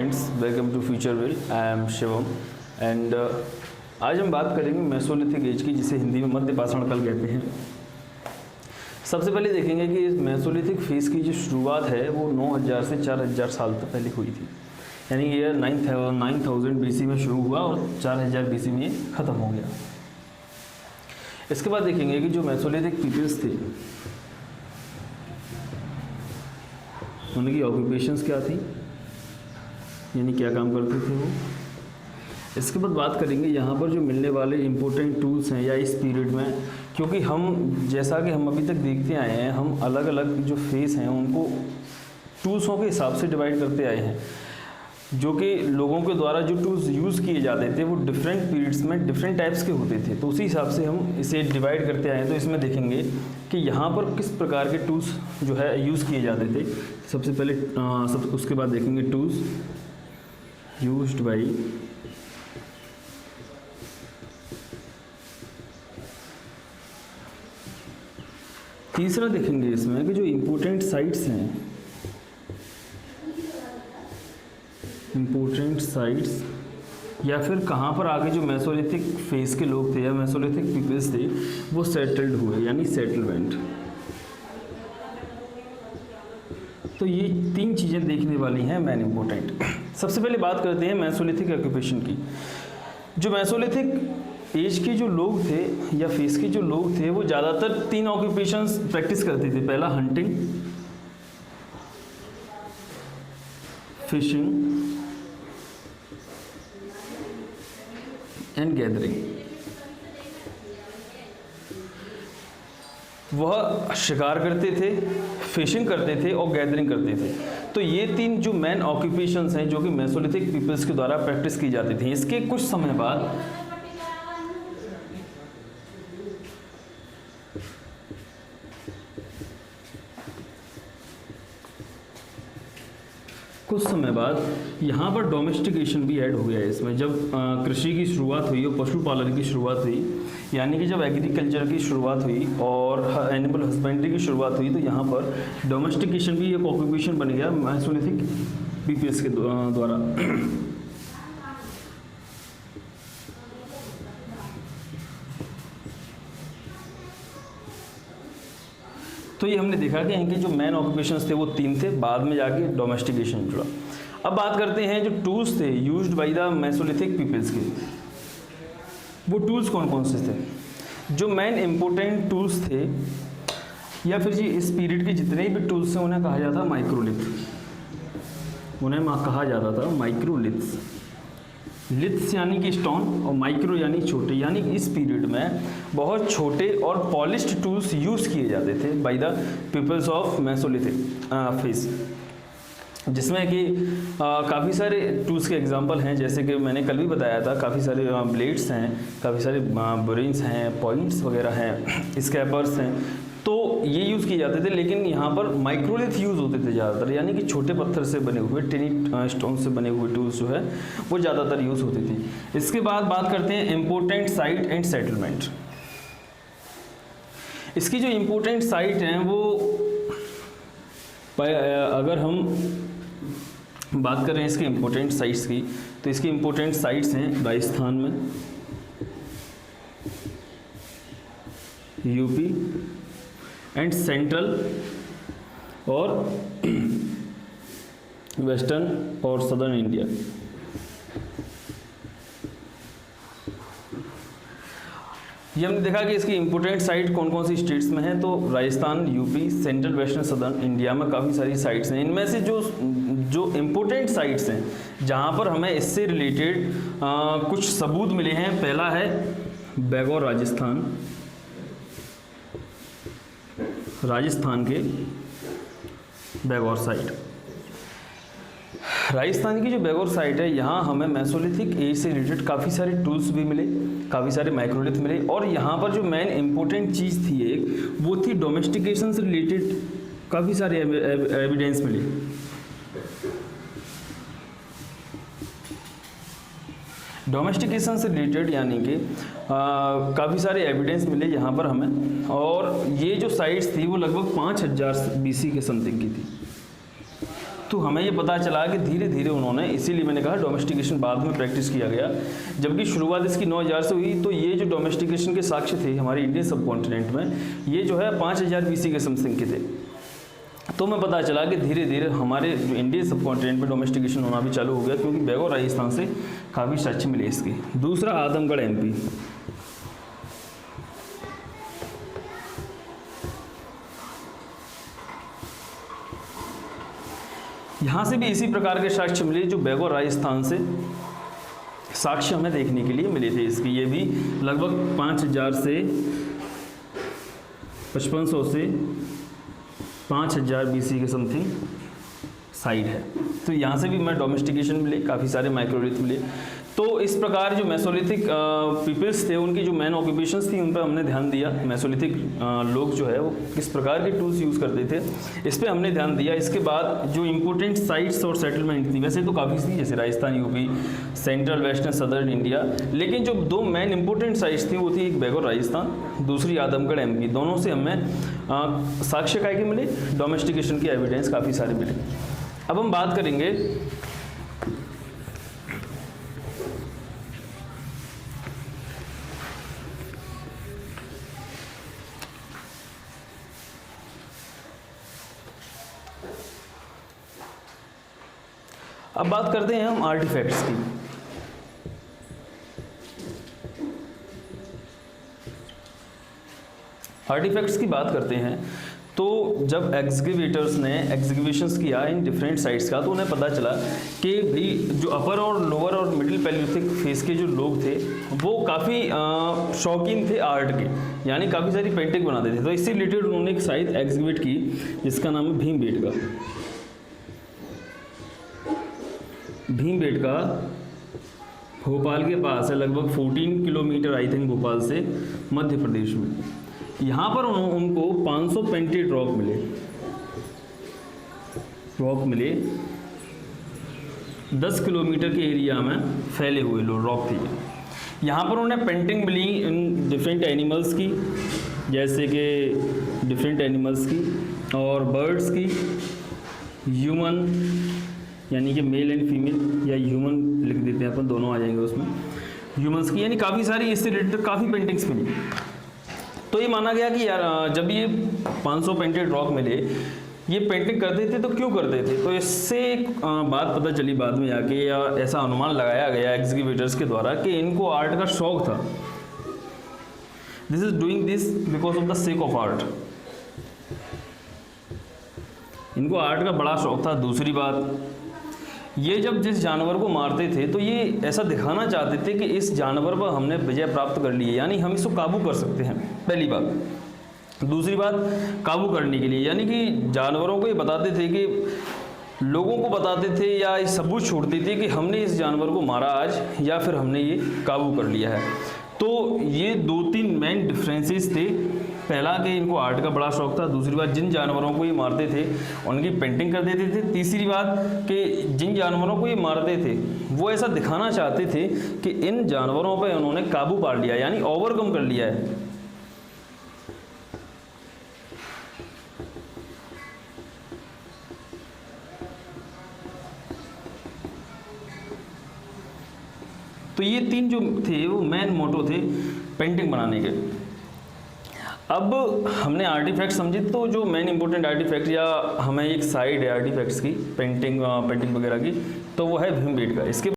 Friends, welcome to future will. I am Shivam and आज हम बात करेंगे मेसोलिथिक एज की, जिसे हिंदी में मध्य पाषाण काल कहते हैं। सबसे पहले देखेंगे कि इस मेसोलिथिक फेज की जो शुरुआत है वो 9000 से 4000 साल तक पहले हुई थी, यानी ये 9000 BC में शुरू हुआ और 4000 BC में ख़त्म हो गया। इसके बाद देखेंगे कि जो मेसोलिथिक पीपल्स थे उनकी ऑक्यूपेशंस क्या थी, यानी क्या काम करते थे वो। इसके बाद बात करेंगे यहाँ पर जो मिलने वाले इम्पोर्टेंट टूल्स हैं या इस पीरियड में, क्योंकि हम जैसा कि हम अभी तक देखते आए हैं, हम अलग अलग जो फेस हैं उनको टूल्सों के हिसाब से डिवाइड करते आए हैं, जो कि लोगों के द्वारा जो टूल्स यूज़ किए जाते थे वो डिफरेंट पीरियड्स में डिफरेंट टाइप्स के होते थे। तो उसी हिसाब से हम इसे डिवाइड करते आए हैं। तो इसमें देखेंगे कि यहाँ पर किस प्रकार के टूल्स जो है यूज़ किए जाते थे। सबसे पहले उसके बाद देखेंगे टूल्स यूज्ड बाय तीसरा देखेंगे इसमें कि जो इम्पोर्टेंट साइट्स हैं, इम्पोर्टेंट साइट्स या फिर कहाँ पर आगे जो मेसोलिथिक फेज के लोग थे या मेसोलिथिक पीपल्स थे वो सेटल्ड हुए, यानी सेटलमेंट। तो ये तीन चीज़ें देखने वाली हैं मेन इम्पोर्टेंट। सबसे पहले बात करते हैं मेसोलिथिक ऑक्यूपेशन की। जो मेसोलिथिक एज के जो लोग थे या फेज के जो लोग थे वो ज़्यादातर तीन ऑक्यूपेशंस प्रैक्टिस करते थे। पहला हंटिंग, फिशिंग एंड गैदरिंग। वह शिकार करते थे, फिशिंग करते थे और गैदरिंग करते थे। तो ये तीन जो मेन ऑक्यूपेशंस हैं जो कि मेसोलिथिक पीपल्स के द्वारा प्रैक्टिस की जाती थी। इसके कुछ समय बाद यहाँ पर डोमेस्टिकेशन भी ऐड हो गया है इसमें। जब कृषि की शुरुआत हुई और पशुपालन की शुरुआत हुई, यानी कि जब एग्रीकल्चर की शुरुआत हुई और एनिमल हस्बेंड्री की शुरुआत हुई, तो यहाँ पर डोमेस्टिकेशन भी एक ऑक्यूपेशन बन गया मेसोलिथिक पीपल्स के द्वारा। तो ये हमने देखा कि इनके जो मेन ऑक्यूपेशंस थे वो तीन थे, बाद में जाके डोमेस्टिकेशन जुड़ा। अब बात करते हैं जो टूल्स थे used by the mesolithic peoples के। वो टूल्स कौन कौन से थे? जो मेन इंपॉर्टेंट टूल्स थे या फिर जी इस पीरियड के जितने भी टूल्स हैं उन्हें कहा जाता था माइक्रोलिथ। उन्हें कहा जाता था माइक्रोलिथ्स। लिथ्स यानी कि स्टोन और माइक्रो यानी छोटे, यानी इस पीरियड में बहुत छोटे और पॉलिश्ड टूल्स यूज़ किए जाते थे by the peoples of mesolithic phase, जिसमें कि काफ़ी सारे टूल्स के एग्जांपल हैं। जैसे कि मैंने कल भी बताया था, काफ़ी सारे ब्लेड्स हैं, काफ़ी सारे बुरेन्स हैं, पॉइंट्स वगैरह हैं, स्कैपर्स हैं। तो ये यूज़ किए जाते थे, लेकिन यहाँ पर माइक्रोलिथ यूज़ होते थे ज़्यादातर, यानी कि छोटे पत्थर से बने हुए टिनी स्टोन से बने हुए टूल्स जो है वो ज़्यादातर यूज़ होती थी। इसके बाद बात करते हैं इम्पोर्टेंट साइट एंड सेटलमेंट। इसकी जो इम्पोर्टेंट साइट हैं वो अगर हम बात करें इसके इम्पोर्टेंट साइट्स की, तो इसकी इम्पोर्टेंट साइट्स हैं राजस्थान में, यूपी एंड सेंट्रल और वेस्टर्न और सदर्न इंडिया। ये हमने देखा कि इसकी इम्पोर्टेंट साइट कौन कौन सी स्टेट्स में है। तो Rajasthan, UP, central, western, southern India में काफ़ी सारी साइट्स हैं। इनमें से जो इम्पोर्टेंट साइट्स हैं जहाँ पर हमें इससे रिलेटेड कुछ सबूत मिले हैं, पहला है बैगौर राजस्थान के बैगौर साइट। राजस्थान की जो बैगौर साइट है, यहाँ हमें मेसोलिथिक एज से रिलेटेड काफ़ी सारे टूल्स भी मिले, काफ़ी सारे माइक्रोलिथ मिले, और यहाँ पर जो मेन इंपॉर्टेंट चीज़ थी एक, वो थी डोमेस्टिकेशन से रिलेटेड काफ़ी सारे एविडेंस मिले। डोमेस्टिकेशन से रिलेटेड यानी कि काफ़ी सारे एविडेंस मिले यहाँ पर हमें, और ये जो साइट्स थी वो लगभग 5000 BC के समथिंग की थी। तो हमें ये पता चला कि धीरे धीरे उन्होंने, इसीलिए मैंने कहा डोमेस्टिकेशन बाद में प्रैक्टिस किया गया, जबकि शुरुआत इसकी 9000 से हुई। तो ये जो डोमेस्टिकेशन के साक्ष्य थे हमारे इंडियन सब कॉन्टिनेंट में, ये जो है 5000 BC के समथिंग के थे। तो मैं पता चला कि धीरे धीरे हमारे जो इंडियन सब कॉन्टिनेंट में डोमेस्टिकेशन होना भी चालू हो गया, क्योंकि बेगौर राजस्थान से काफ़ी साक्ष्य मिले इसके। दूसरा आदमगढ़ MP। यहाँ से भी इसी प्रकार के साक्ष्य मिले जो बेगौर राजस्थान से साक्ष्य हमें देखने के लिए मिले थे इसके। ये भी लगभग 5000 से 5500 से 5000 BC के समथिंग साइड है। तो यहाँ से भी मैं डोमेस्टिकेशन मिले, काफ़ी सारे माइक्रोलिथ मिले। तो इस प्रकार जो मेसोलिथिक पीपल्स थे उनकी जो मेन ऑक्यूपेशंस थी उन पर हमने ध्यान दिया। मेसोलिथिक लोग जो है वो किस प्रकार के टूल्स यूज़ करते थे इस पर हमने ध्यान दिया। इसके बाद जो इम्पोर्टेंट साइट्स और सेटलमेंट थी, वैसे तो काफ़ी थी, जैसे Rajasthan, UP, central, western, southern India, लेकिन जो दो मेन इंपॉर्टेंट साइट्स थी वो थी एक बेगौर राजस्थान, दूसरी आदमगढ़ MP। दोनों से हमें साक्ष्य काय के मिले, डोमेस्टिकेशन के एविडेंस काफ़ी सारे मिले। अब हम बात करेंगे अब बात करते हैं हम आर्टिफैक्ट्स की। आर्टिफैक्ट्स की बात करते हैं तो जब एग्जीक्यूटर्स ने एग्जीक्यूशंस किया इन डिफरेंट साइट्स का, तो उन्हें पता चला कि भाई जो अपर और लोअर और मिडिल पैलियोलिथिक फेज के जो लोग थे वो काफ़ी शौकीन थे आर्ट के, यानी काफ़ी सारी पेंटिंग बनाते थे। तो इससे रिलेटेड उन्होंने एक साइट एग्जीक्यूट की जिसका नाम है भीमबेटका। भीमबेटका भोपाल के पास है, लगभग 14 किलोमीटर आई थिंक भोपाल से, मध्य प्रदेश में। यहाँ पर उनको 500 पेंटेड रॉक मिले 10 किलोमीटर के एरिया में फैले हुए रॉक थे। यहाँ पर उन्हें पेंटिंग मिली इन डिफरेंट एनिमल्स की, जैसे कि डिफरेंट एनिमल्स की और बर्ड्स की, ह्यूमन यानी कि मेल एंड फीमेल, या ह्यूमन लिख देते हैं अपन, दोनों आ जाएंगे उसमें, ह्यूमंस की, यानी काफ़ी सारी इससे रिलेटेड काफ़ी पेंटिंग्स मिली। तो ये माना गया कि यार जब ये 500 पेंटेड रॉक मिले, ये पेंटिंग करते थे तो क्यों करते थे, तो इससे एक बात पता चली बाद में जाके, या ऐसा अनुमान लगाया गया एग्जीक्यूटर्स के द्वारा कि इनको आर्ट का शौक था। This is doing this because of the sake of art. इनको आर्ट का बड़ा शौक था। दूसरी बात, ये जब जिस जानवर को मारते थे तो ये ऐसा दिखाना चाहते थे कि इस जानवर पर हमने विजय प्राप्त कर ली है, यानी हम इसको काबू कर सकते हैं, पहली बात। दूसरी बात, काबू करने के लिए, यानी कि जानवरों को ये बताते थे कि लोगों को बताते थे या सबूत छोड़ते थे कि हमने इस जानवर को मारा आज, या फिर हमने ये काबू कर लिया है। तो ये 2-3 मेन डिफरेंसेस थे। पहला कि इनको आर्ट का बड़ा शौक था। दूसरी बात, जिन जानवरों को ये मारते थे उनकी पेंटिंग कर देते थे। तीसरी बात कि जिन जानवरों को ये मारते थे वो ऐसा दिखाना चाहते थे कि इन जानवरों पर उन्होंने काबू पा लिया, यानी ओवरकम कर लिया है। तो ये 3 जो थे वो मेन मोटो थे पेंटिंग बनाने के। अब हमने आर्टिफैक्ट समझे, तो जो मेन इंपॉर्टेंट आर्टिफैक्ट या हमें एक साइड है आर्टिफैक्ट्स की पेंटिंग वगैरह की, तो वो है भीमबेटका। इसके